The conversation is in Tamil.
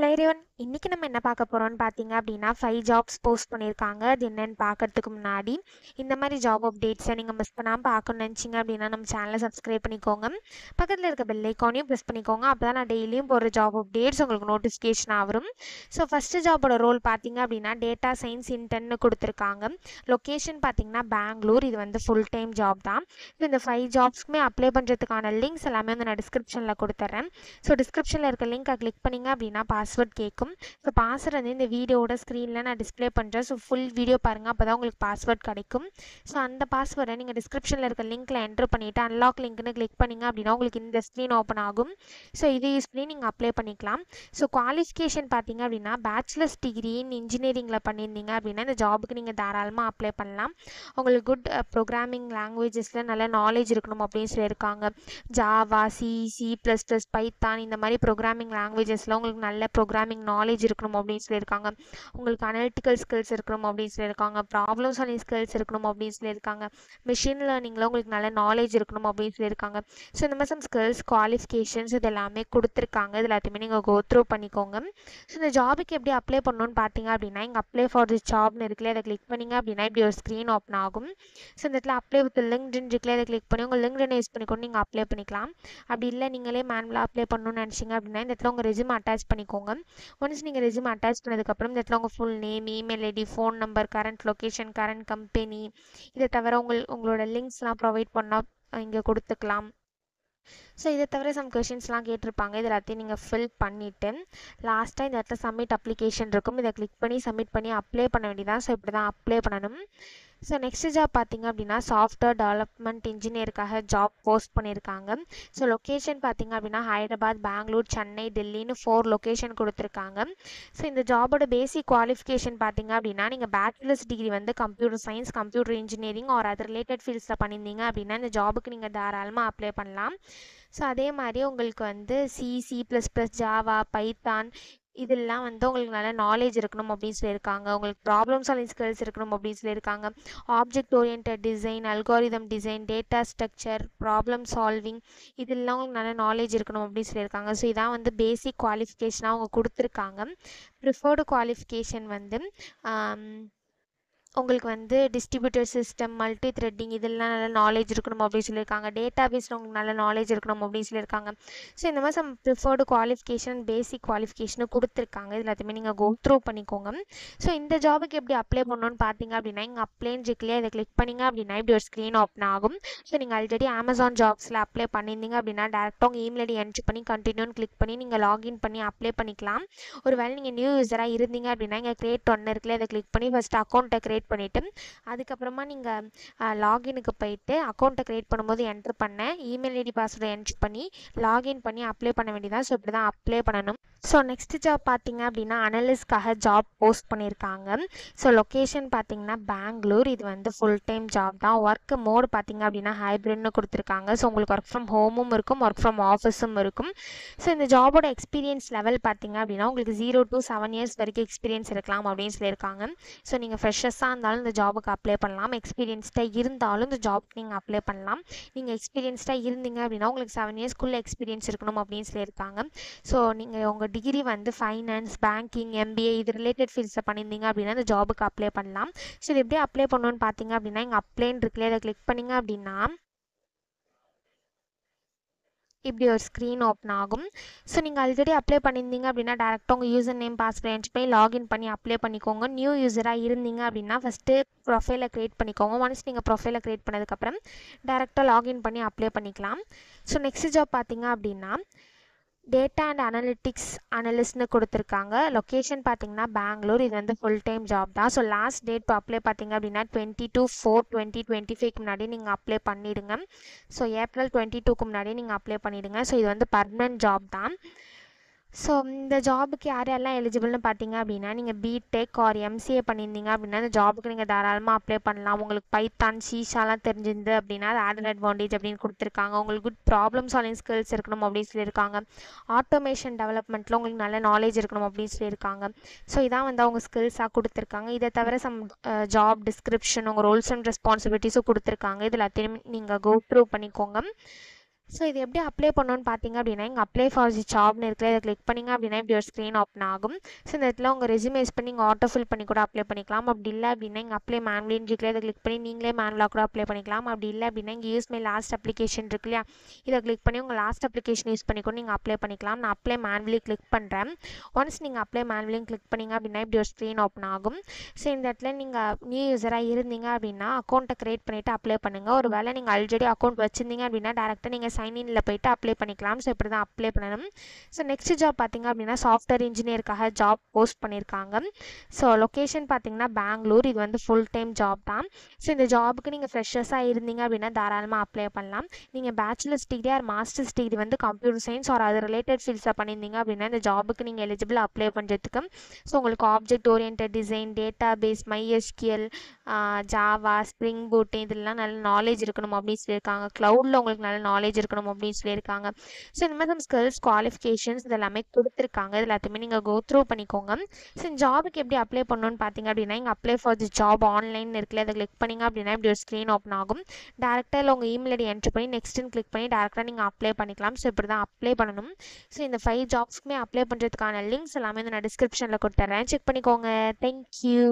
ஹலோ எவ்ரிவன், இன்னைக்கு நம்ம என்ன பார்க்க போறோம்னு பார்த்தீங்க அப்படின்னா 5 ஜாப்ஸ் போஸ்ட் பண்ணியிருக்காங்க. அது என்னன்னு பார்க்கறதுக்கு முன்னாடி இந்த மாதிரி ஜாப் அப்டேட்ஸை நீங்கள் மிஸ் பண்ணாமல் பார்க்கணும்னு நினச்சிங்க அப்படின்னா நம்ம சேனலை சப்ஸ்கிரைப் பண்ணிக்கோங்க. பக்கத்தில் இருக்க பெல் ஐக்கானையும் ப்ரெஸ் பண்ணிக்கோங்க. அப்போ தான் நான் டெய்லியும் போகிற ஜாப் அப்டேட்ஸ் உங்களுக்கு நோட்டிஃபிகேஷனாக வரும். ஸோ ஃபஸ்ட்டு ஜாபோட ரோல் பார்த்தீங்க அப்படின்னா டேட்டா சயின்ஸ் இன்டர்ன்னு கொடுத்துருக்காங்க. லொக்கேஷன் பார்த்தீங்கன்னா பெங்களூர். இது வந்து ஃபுல் டைம் ஜாப் தான். ஸோ இந்த 5 ஜாப்ஸ்க்குமே அப்ளை பண்ணுறதுக்கான லிங்க்ஸ் எல்லாமே வந்து நான் டிஸ்கிரிப்ஷனில் கொடுத்துட்றேன். ஸோ டிஸ்கிரிப்ஷனில் இருக்க லிங்க்கை கிளிக் பண்ணிங்க அப்படின்னா பாஸ்வேர்ட் கேட்கும். ஸோ பாஸ்வேர்ட் வந்து இந்த வீடியோட ஸ்க்ரீனில் நான் டிஸ்பிளே பண்ணுறேன். ஸோ ஃபுல் வீடியோ பாருங்கள், அப்போ தான் உங்களுக்கு பாஸ்வேர்ட் கிடைக்கும். ஸோ அந்த பாஸ்வேர்டை நீங்கள் டிஸ்கிரிப்ஷனில் இருக்க லிங்க்கில் என்ட்ரு பண்ணிவிட்டு அன்லாக் லிங்க்னு கிளிக் பண்ணிங்க அப்படின்னா உங்களுக்கு இந்த ஸ்க்ரீன் ஓப்பன் ஆகும். ஸோ இது யூஸ் பண்ணி நீங்கள் அப்ளை பண்ணிக்கலாம். ஸோ குவாலிஃபிகேஷன் பார்த்தீங்க அப்படின்னா பேச்சுலர்ஸ் டிகிரி இன் இன்ஜினியரிங்கில் பண்ணியிருந்தீங்க அப்படின்னா இந்த ஜாபுக்கு நீங்கள் தாராளமாக அப்ளை பண்ணலாம். உங்களுக்கு குட் ப்ரோக்ராமிங் லாங்குவேஜஸில் நல்ல நாலேஜ் இருக்கணும் அப்படின்னு சொல்லியிருக்காங்க. Java, C plus plus, Python இந்த மாதிரி ப்ரோக்ராமிங் லாங்குவேஜஸில் உங்களுக்கு நல்ல ப்ரோக்ராமிங் நாலேஜ் இருக்கணும் அப்படின்னு சொல்லியிருக்காங்க. உங்களுக்கு அனலிட்டிக்கல் ஸ்கில்ஸ் இருக்கணும் அப்படின்னு சொல்லியிருக்காங்க. ப்ராப்ளம் சால்விங் ஸ்கில்ஸ் இருக்கணும் அப்படின்னு சொல்லியிருக்காங்க. மிஷின் லேர்னிங்கில் உங்களுக்கு நல்ல நாலேஜ் இருக்கணும் அப்படின்னு சொல்லியிருக்காங்க. ஸோ இந்த மாதிரி ஸ்கில்ஸ் குவாலிஃபிகேஷன்ஸ் இது எல்லாமே கொடுத்துருக்காங்க. இது எல்லாத்தையுமே நீங்கள் கோ த்ரூ பண்ணிக்கோங்க. ஸோ இந்த ஜாபுக்கு எப்படி அப்ளை பண்ணணும்னு பார்த்தீங்க அப்படின்னா இங்கே அப்ளை ஃபார் திஸ் ஜாப்னு இருக்குல்ல, அதை கிளிக் பண்ணிங்க அப்படின்னா இப்படி ஒரு ஸ்க்ரீன் ஓப்பன் ஆகும். ஸோ இந்த இடத்துல அப்ளை வித் லிங்க்டின் இருக்குல்ல, அதை கிளிக் பண்ணி உங்கள் லிங்க்டின் யூஸ் பண்ணிக்கொண்டு நீங்கள் அப்ளை பண்ணிக்கலாம். அப்படி இல்லை நீங்களே மேனுவலாக அப்ளை பண்ணணும்னு நினச்சிங்க அப்படின்னா இந்த இடத்துல உங்கள் ரெஸ்யூம் அட்டாச் பண்ணிக்கோங்க. ஒன்ஸ் நீங்கள் ரெஸ்யூம் அட்டாச் பண்ணதுக்கப்புறம் இந்த இடத்துல உங்கள் full name, email ID, phone number, current location, current company, இதை தவிர உங்களோட லிங்க்ஸ்லாம் ப்ரொவைட் பண்ணால் இங்கே கொடுத்துக்கலாம். ஸோ இதை தவிர சம் கொஷின்ஸ்லாம் கேட்டிருப்பாங்க. இது எல்லாத்தையும் நீங்கள் ஃபில் பண்ணிவிட்டு லாஸ்ட்டாக இந்த இடத்துல சப்மிட் அப்ளிகேஷன் இருக்கும். இதை கிளிக் பண்ணி சப்மிட் பண்ணி அப்ளை பண்ண வேண்டியதான். ஸோ இப்படி தான் அப்ளை பண்ணணும். ஸோ நெக்ஸ்ட் ஜாப் பார்த்தீங்க அப்படின்னா சாஃப்ட்வேர் டெவலப்மெண்ட் இன்ஜினியருக்காக ஜாப் போஸ்ட் பண்ணியிருக்காங்க. ஸோ லொக்கேஷன் பார்த்தீங்க அப்படின்னா ஹைதராபாத், பெங்களூர், சென்னை, டெல்லின்னு 4 லொக்கேஷன் கொடுத்துருக்காங்க. ஸோ இந்த ஜாபோட பேசிக் குவாலிஃபிகேஷன் பார்த்தீங்க அப்படின்னா நீங்கள் பேச்சுலர்ஸ் டிகிரி வந்து computer science, computer engineering or அது ரிலேட்டட் ஃபீல்ட்ஸில் பண்ணியிருந்தீங்க அப்படின்னா இந்த ஜாபுக்கு நீங்கள் தாராளமாக அப்ளை பண்ணலாம். ஸோ அதே மாதிரி உங்களுக்கு வந்து C plus plus, Java, Python இதெல்லாம் வந்து உங்களுக்கு நல்ல நாலேஜ் இருக்கணும் அப்படின்னு சொல்லியிருக்காங்க. உங்களுக்கு ப்ராப்ளம் சால்விங் ஸ்கில்ஸ் இருக்கணும் அப்படின்னு சொல்லியிருக்காங்க. Object oriented design, algorithm design, data structure, problem solving இதெல்லாம் உங்களுக்கு நல்ல நாலேஜ் இருக்கணும் அப்படின்னு சொல்லியிருக்காங்க. ஸோ இதான் வந்து பேசிக் குவாலிஃபிகேஷனாக அவங்க கொடுத்துருக்காங்க. ப்ரிஃபர்டு குவாலிஃபிகேஷன் வந்து உங்களுக்கு வந்து டிஸ்ட்ரிபியூட்டர் சிஸ்டம், மல்டி த்ரெட்டிங் இதெல்லாம் நல்ல நாலேஜ் இருக்கணும் அப்படின்னு சொல்லியிருக்காங்க. டேட்டா பேஸில் உங்களுக்கு நல்ல நாலேஜ் இருக்கணும் அப்படின்னு சொல்லியிருக்காங்க. ஸோ இந்த மாதிரி சம் ப்ரிஃபர்டு குவாலிஃபிகேஷன், பேசிக் குவாலிஃபிகேஷனும் கொடுத்துருக்காங்க. இது எல்லாத்தையுமே நீங்கள் கோ த்ரூ பண்ணிக்கோங்க. ஸோ இந்த ஜாபுக்கு எப்படி அப்ளை பண்ணணும்னு பார்த்தீங்க அப்படின்னா இங்கே அப்ளைன்னு இருக்குல்லையே, இதை கிளிக் பண்ணிங்க அப்படின்னா இப்படி ஒரு ஸ்க்ரீன் ஓப்பன் ஆகும். ஸோ நீங்கள் ஆல்ரெடி அமேசான் ஜாப்ஸில் அப்ளை பண்ணியிருந்தீங்க அப்படின்னா டேரெக்டாக உங்கள் இமெயில் ஐடி என்ட்ரு பண்ணி கண்டினியூன்னு கிளிக் பண்ணி நீங்கள் லாகின் பண்ணி அப்ளை பண்ணிக்கலாம். ஒருவேளை நீங்கள் நியூ யூஸராக இருந்தீங்க அப்படின்னா இங்கே கிரியேட் ஒன்று இருக்குல்ல, இதை கிளிக் பண்ணி ஃபஸ்ட் அக்கௌண்ட்டை கிரியேட் பண்ணிவிட்டு அதுக்கப்புறமா நீங்கள் லாகினுக்கு போயிட்டு அக்கௌண்ட்டை க்ரியேட் பண்ணும்போது என்ட்ரு பண்ண இமெயில் ஐடி பாஸ்வேர்டை என்ட்ரு பண்ணி லாகின் பண்ணி அப்ளை பண்ண வேண்டியதான். ஸோ இப்படி தான் அப்ளை பண்ணணும். ஸோ நெக்ஸ்ட் ஜாப் பார்த்தீங்க அப்படின்னா அனலிஸ்ட்காக ஜாப் போஸ்ட் பண்ணியிருக்காங்க. ஸோ லொக்கேஷன் பார்த்தீங்கன்னா பெங்களூர். இது வந்து ஃபுல் டைம் ஜாப் தான். ஒர்க் மோடு பார்த்தீங்க அப்படின்னா ஹைப்ரிட்னு கொடுத்துருக்காங்க. ஸோ உங்களுக்கு ஒர்க் ஃப்ரம் ஹோமும் இருக்கும், ஒர்க் ஃப்ரம் ஆஃபீஸும் இருக்கும். ஸோ இந்த ஜாபோட எக்ஸ்பீரியன்ஸ் லெவல் பார்த்தீங்க அப்படின்னா உங்களுக்கு 0 to 7 years வரைக்கும் எக்ஸ்பீரியன்ஸ் இருக்கலாம் அப்படின்னு சொல்லியிருக்காங்க. ஸோ நீங்கள் ஃப்ரெஷர்ஸாக இருந்தாலும் இந்த ஜாபுக்கு அப்ளை பண்ணலாம். எக்ஸ்பீரியன்ஸ்டாக இருந்தாலும் இந்த ஜாப்க்கு நீங்கள் அப்ளை பண்ணலாம். நீங்கள் எக்ஸ்பீரியன்ஸ்டாக இருந்தீங்க அப்படின்னா உங்களுக்கு 7 yearsக்குள்ளே எக்ஸ்பீரியன்ஸ் இருக்கணும் அப்படின்னு சொல்லியிருக்காங்க. ஸோ நீங்கள் உங்கள் டிகிரி வந்து ஃபைனான்ஸ், பேங்கிங், MBA இது ரிலேட்டட் ஃபீல்ட்ஸில் பண்ணியிருந்தீங்க அப்படின்னா இந்த ஜாபுக்கு அப்ளை பண்ணலாம். ஸோ இது எப்படி அப்ளை பண்ணணும்னு பார்த்தீங்க அப்படின்னா இங்கே அப்ளைன்னு இருக்குல்ல, அதை கிளிக் பண்ணிங்க அப்படின்னா இப்படி ஒரு ஸ்க்ரீன் ஓப்பன் ஆகும். ஸோ நீங்கள் ஆல்ரெடி அப்ளை பண்ணியிருந்தீங்க அப்படின்னா டேரெக்டாக உங்கள் யூசர் நேம், பாஸ்வேர்ட் என்ட்ரு பண்ணி லாகின் பண்ணி அப்ளை பண்ணிக்கோங்க. நியூ யூஸராக இருந்தீங்க அப்படின்னா ஃபஸ்ட்டு ப்ரொஃபைலை க்ரியேட் பண்ணிக்கோங்க. ஒன்ஸ் நீங்கள் ப்ரொஃபைலை க்ரியேட் பண்ணதுக்கப்புறம் டேரெக்டாக லாகின் பண்ணி அப்ளை பண்ணிக்கலாம். ஸோ நெக்ஸ்ட் ஜாப் பார்த்தீங்க அப்படின்னா டேட்டா அண்ட் அனலிட்டிக்ஸ் அனலிஸ்ட்னு கொடுத்துருக்காங்க. லொக்கேஷன் பார்த்தீங்கன்னா பெங்களூர். இது வந்து ஃபுல் டைம் ஜாப் தான். ஸோ லாஸ்ட் டேட் இப்போ அப்ளை பார்த்தீங்க அப்படின்னா 22/4/2025 முன்னாடி நீங்கள் அப்ளை பண்ணிவிடுங்க. ஸோ ஏப்ரல் 22க்கு முன்னாடி நீங்கள் அப்ளை பண்ணிவிடுங்க. ஸோ இது வந்து பர்மனெண்ட் ஜாப் தான். ஸோ இந்த ஜாபுக்கு யாரெல்லாம் எலிஜிபிள்னு பார்த்தீங்க அப்படின்னா நீங்கள் பிடெக் ஆர் MCA பண்ணியிருந்தீங்க அப்படின்னா இந்த ஜாபுக்கு நீங்கள் தாராளமாக அப்ளை பண்ணலாம். உங்களுக்கு பைத்தான், ஷீஷாலாம் தெரிஞ்சிருந்து அப்படின்னா அது ஆடட் அட்வான்டேஜ் அப்படின்னு கொடுத்துருக்காங்க. உங்களுக்கு குட் ப்ராப்ளம் சால்விங் ஸ்கில்ஸ் இருக்கணும் அப்படின்னு சொல்லியிருக்காங்க. ஆட்டோமேஷன் டெவலப்மெண்ட்டில் உங்களுக்கு நல்ல நாலேஜ் இருக்கணும் அப்படின்னு சொல்லியிருக்காங்க. ஸோ இதான் வந்து அவங்க ஸ்கில்ஸாக கொடுத்துருக்காங்க. இதை தவிர சம் ஜாப் டிஸ்கிரிப்ஷன், உங்கள் ரோல்ஸ் அண்ட் ரெஸ்பான்சிபிலிட்டிஸும் கொடுத்துருக்காங்க. இது எல்லாத்தையும் நீங்கள் கோ த்ரூ பண்ணிக்கோங்க. ஸோ இது எப்படி அப்ளை பண்ணணும்னு பார்த்தீங்க அப்படின்னா, இங்கே அப்ளை ஃபார் தி ஜாப்னு இருக்குல்ல, இதை கிளிக் பண்ணிங்க அப்படின்னா இப்படி ஒரு ஸ்க்ரீன் ஓப்பன் ஆகும். ஸோ இந்த இடத்துல உங்கள் ரெஸ்யூமே யூஸ் பண்ணி நீங்கள் ஆட்டோ ஃபில் பண்ணி கூட அப்ளை பண்ணிக்கலாம். அப்படி இல்லை அப்படின்னா இங்கே அப்ளை மேனுவலின்னு இருக்குல்ல, இதை கிளிக் பண்ணி நீங்களே மேனுவலாக கூட அப்ளை பண்ணிக்கலாம். அப்படி இல்லை அப்படின்னா இங்கே யூஸ் மை லாஸ்ட் அப்ளிகேஷன் இருக்கு இல்லையா, இதை கிளிக் பண்ணி உங்கள் லாஸ்ட் அப்ளிகேஷன் யூஸ் பண்ணி கூட நீங்கள் அப்ளை பண்ணிக்கலாம். நான் அப்ளை மேனுவலி கிளிக் பண்ணுறேன். ஒன்ஸ் நீங்கள் அப்ளை மேனுவலியும் கிளிக் பண்ணிங்க அப்படின்னா இப்படி ஒரு ஸ்க்ரீன் ஓப்பன் ஆகும். ஸோ இந்த இடத்துல நீங்கள் நியூ யூஸராக இருந்தீங்க அப்படின்னா அக்கௌண்ட்டை க்ரியேட் பண்ணிவிட்டு அப்ளை பண்ணுங்கள். ஒரு வேளை நீங்கள் ஆல்ரெடி அக்கௌண்ட் வச்சுருந்தீங்க அப்படின்னா டேரெக்டாக நீங்கள் சைன்இனில் போய்ட்டு அப்ளை பண்ணிக்கலாம். ஸோ இப்படி தான் அப்ளை பண்ணணும். ஸோ நெக்ஸ்ட் ஜாப் பார்த்தீங்க அப்படின்னா சாஃப்ட்வேர் இன்ஜினியருக்காக ஜாப் போஸ்ட் பண்ணியிருக்காங்க. ஸோ லொக்கேஷன் பார்த்தீங்கன்னா பெங்களூர். இது வந்து ஃபுல் டைம் ஜாப் தான். ஸோ இந்த ஜாபுக்கு நீங்கள் ஃப்ரெஷர்ஸாக இருந்தீங்க அப்படின்னா தாராளமாக அப்ளை பண்ணலாம். நீங்கள் bachelor's degree or master's degree வந்து கம்ப்யூட்டர் சயின்ஸ் ஆர் அது ரிலேட்டட் ஃபீல்ட்ஸாக பண்ணியிருந்தீங்க அப்படின்னா இந்த ஜாபுக்கு நீங்கள் எலிஜிபிள் அப்ளை பண்ணுறதுக்கு. ஸோ உங்களுக்கு object oriented design, database, MySQL, Java, spring boot இதெல்லாம் நல்ல நாலேஜ் இருக்கணும் அப்படின்னு சொல்லியிருக்காங்க. க்ளவுடில் உங்களுக்கு நல்ல நாலேஜ் இருக்கணும் அப்படின்னு சொல்லியிருக்காங்க. ஸோ இந்த மாதிரி ஸ்கில்ஸ், குவாலிஃபிகேஷன்ஸ் இது எல்லாமே கொடுத்துருக்காங்க. இது எல்லாத்தையுமே நீங்கள் கோ த்ரூ பண்ணிக்கோங்க. ஸோ இந்த ஜாபுக்கு எப்படி அப்ளை பண்ணணும்னு பார்த்தீங்க அப்படின்னா இங்கே apply for the job online இருக்குல்ல, அதை கிளிக் பண்ணிங்க அப்படின்னா இப்படி ஒரு ஸ்க்ரீன் ஓப்பன் ஆகும். டேரெக்டாக இல்லை உங்கள் இமெயில் ஐடி என்ட்ரு பண்ணி நெக்ஸ்ட்டுன்னு கிளிக் பண்ணி டேரெக்டாக நீங்கள் அப்ளை பண்ணிக்கலாம். ஸோ இப்படி தான் அப்ளை பண்ணணும். ஸோ இந்த 5 ஜாப்ஸ்க்குமே அப்ளை பண்ணுறதுக்கான லிங்க்ஸ் எல்லாமே நான் டிஸ்கிரிப்ஷனில் கொடுத்துட்றேன். செக் பண்ணிக்கோங்க. தேங்க்யூ.